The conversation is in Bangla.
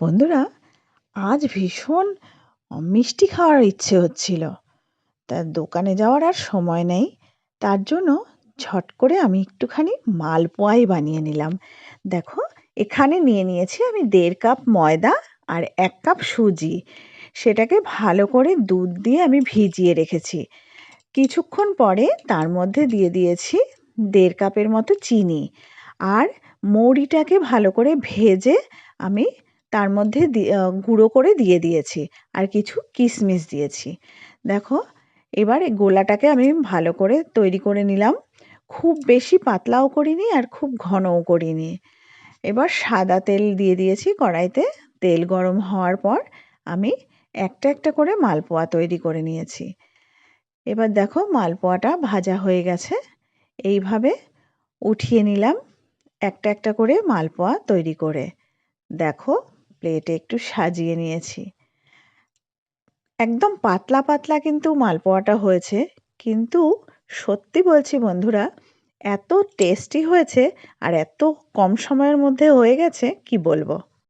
বন্ধুরা, আজ ভীষণ মিষ্টি খাওয়ার ইচ্ছে হচ্ছিল। তা দোকানে যাওয়ার আর সময় নেই। তার জন্য ঝট করে আমি একটুখানি মালপোয়াই বানিয়ে নিলাম। দেখো, এখানে নিয়ে নিয়েছি আমি 1.5 কাপ ময়দা আর 1 কাপ সুজি। সেটাকে ভালো করে দুধ দিয়ে আমি ভিজিয়ে রেখেছি। কিছুক্ষণ পরে তার মধ্যে দিয়ে দিয়েছি 1.5 কাপের মতো চিনি। আর মৌরিটাকে ভালো করে ভেজে আমি তার মধ্যে গুঁড়ো করে দিয়ে দিয়েছি। আর কিছু কিশমিশ দিয়েছি। দেখো, এবার এই গোলাটাকে আমি ভালো করে তৈরি করে নিলাম। খুব বেশি পাতলাও করিনি আর খুব ঘনও করিনি। এবার সাদা তেল দিয়ে দিয়েছি কড়াইতে। তেল গরম হওয়ার পর আমি একটা একটা করে মালপোয়া তৈরি করে নিয়েছি। এবার দেখো, মালপোয়াটা ভাজা হয়ে গেছে। এইভাবে উঠিয়ে নিলাম একটা একটা করে মালপোয়া তৈরি করে। দেখো, প্লেটে একটু সাজিয়ে নিয়েছি। একদম পাতলা পাতলা কিন্তু মালপোয়াটা হয়েছে, কিন্তু সত্যি বলছি বন্ধুরা, এত টেস্টি হয়েছে আর এত কম সময়ের মধ্যে হয়ে গেছে কি বলবো।